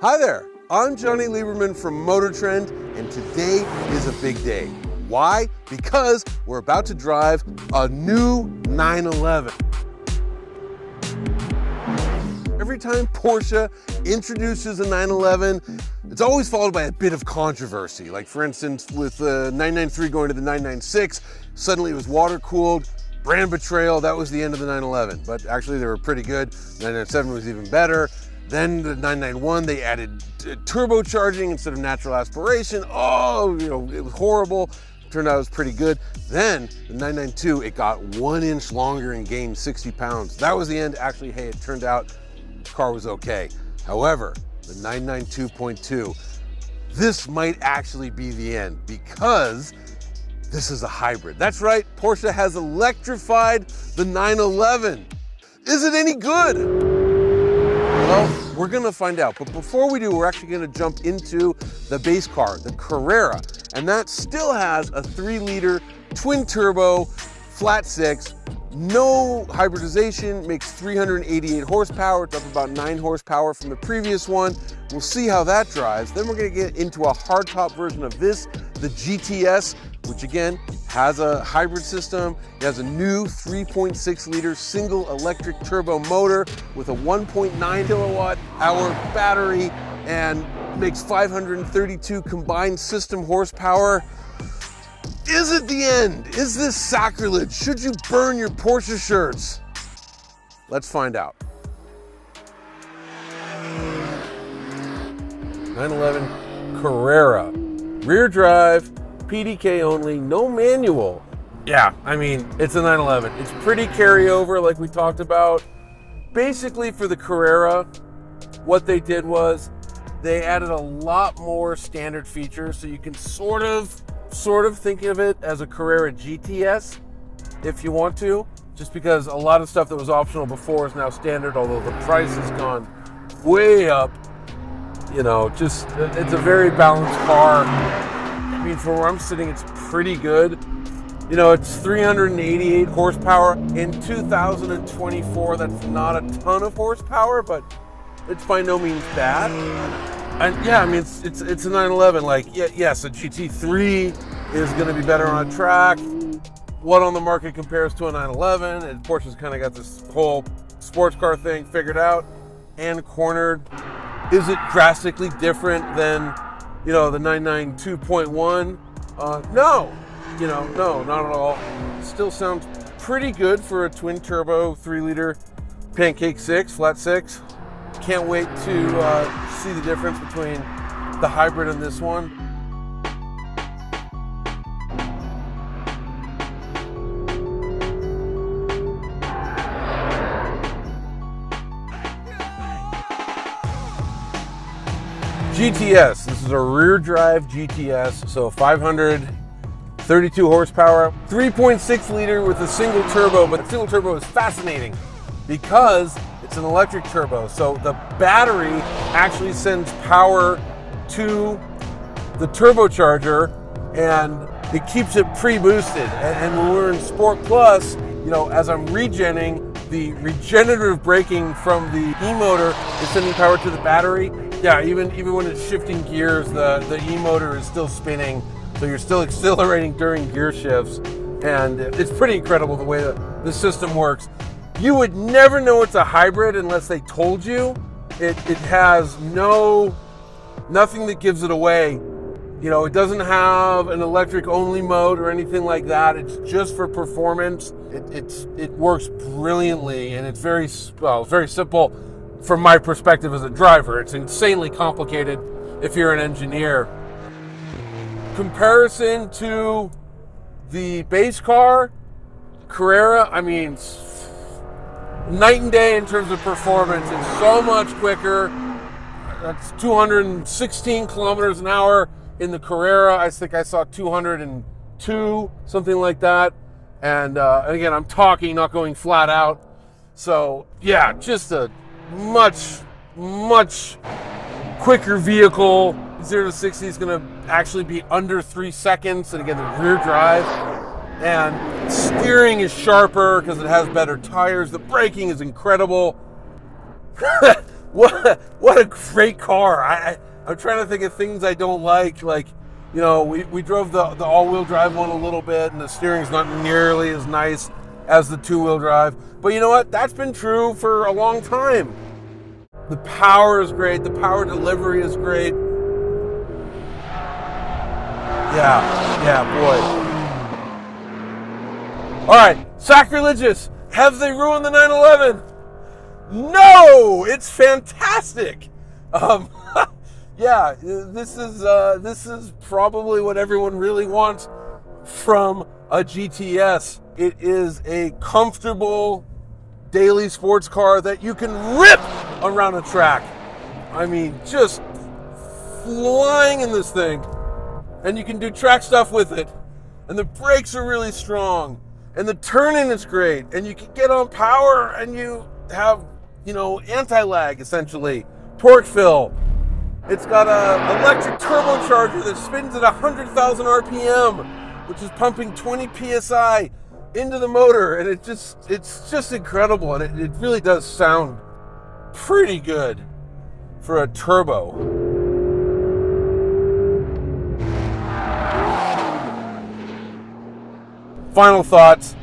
Hi there, I'm Johnny Lieberman from Motor Trend, and today is a big day. Why? Because we're about to drive a new 911. Every time Porsche introduces a 911, it's always followed by a bit of controversy. Like for instance, with the 993 going to the 996, suddenly it was water cooled, brand betrayal, that was the end of the 911. But actually they were pretty good. 997 was even better. Then the 991, they added turbocharging instead of natural aspiration. Oh, it was horrible. Turned out it was pretty good. Then the 992, it got 1 inch longer and gained 60 pounds. That was the end. Actually, hey, it turned out the car was okay. However, the 992.2, this might actually be the end because this is a hybrid. That's right, Porsche has electrified the 911. Is it any good? Well, we're gonna find out, but before we do, we're actually gonna jump into the base car, the Carrera, and that still has a 3-liter twin turbo, flat 6, no hybridization, makes 388 horsepower. It's up about 9 horsepower from the previous one. We'll see how that drives. Then we're gonna get into a hardtop version of this, the GTS, which again has a hybrid system. It has a new 3.6-liter single electric turbo motor with a 1.9 kilowatt hour battery and makes 532 combined system horsepower. Is it the end? Is this sacrilege? Should you burn your Porsche shirts? Let's find out. 911 Carrera, rear drive, PDK only, no manual. Yeah, I mean, it's a 911. It's pretty carryover like we talked about. Basically for the Carrera, what they did was they added a lot more standard features, so you can sort of think of it as a Carrera GTS if you want to, just because a lot of stuff that was optional before is now standard, although the price has gone way up. It's a very balanced car. I mean, for where I'm sitting, it's pretty good. It's 388 horsepower. In 2024, that's not a ton of horsepower, but it's by no means bad. And yeah, I mean, it's a 911. Like, yes, a GT3 is going to be better on a track. What on the market compares to a 911? And Porsche's kind of got this whole sports car thing figured out and cornered. Is it drastically different than the 992.1? No, no, not at all. Still sounds pretty good for a twin turbo 3-liter pancake 6, flat 6. Can't wait to see the difference between the hybrid and this one. GTS, this is a rear drive GTS, so 532 horsepower, 3.6 liter with a single turbo, but the single turbo is fascinating because it's an electric turbo. So the battery actually sends power to the turbocharger and it keeps it pre-boosted. And when we're in Sport Plus, as I'm regenning, the regenerative braking from the e-motor is sending power to the battery. Yeah, even when it's shifting gears, the e-motor is still spinning, so you're still accelerating during gear shifts, and it's pretty incredible the way that the system works. You would never know it's a hybrid unless they told you. It has nothing that gives it away. It doesn't have an electric only mode or anything like that. It's just for performance. It works brilliantly, and it's very simple. From my perspective as a driver, it's insanely complicated if you're an engineer. Comparison to the base car, Carrera, I mean, night and day in terms of performance. It's so much quicker. That's 216 kilometers an hour in the Carrera. I think I saw 202, something like that. And again, I'm talking, not going flat out. So yeah, just a much quicker vehicle. 0 to 60 is going to actually be under 3 seconds. And again, the rear drive and steering is sharper because it has better tires. The braking is incredible. what a great car. I'm trying to think of things I don't like. Like, you know, we drove the all-wheel drive one a little bit, and the steering's not nearly as nice as the two-wheel drive. But you know what? That's been true for a long time. The power is great. The power delivery is great. Yeah, boy. All right, sacrilegious. Have they ruined the 911? No, it's fantastic. Yeah, this is probably what everyone really wants from a GTS. It is a comfortable daily sports car that you can rip around a track. I mean, just flying in this thing. And you can do track stuff with it. And the brakes are really strong. And the turning is great. And you can get on power and you have, you know, anti-lag essentially. Torque fill. It's got an electric turbocharger that spins at 100,000 RPM, which is pumping 20 PSI into the motor. And it's just incredible. And it really does sound pretty good for a turbo. Final thoughts.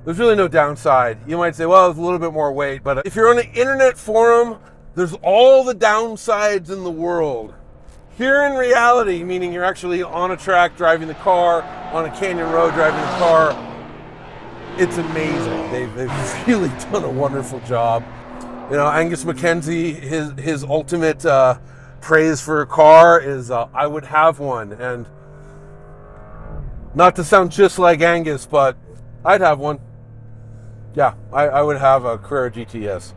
There's really no downside. You might say, well, it's a little bit more weight, but if you're on an internet forum, there's all the downsides in the world. Here in reality, meaning you're actually on a track driving the car, on a canyon road driving the car, it's amazing. They've really done a wonderful job. You know, Angus Mackenzie, his ultimate praise for a car is, I would have one. And not to sound just like Angus, but I'd have one. Yeah, I would have a Carrera GTS.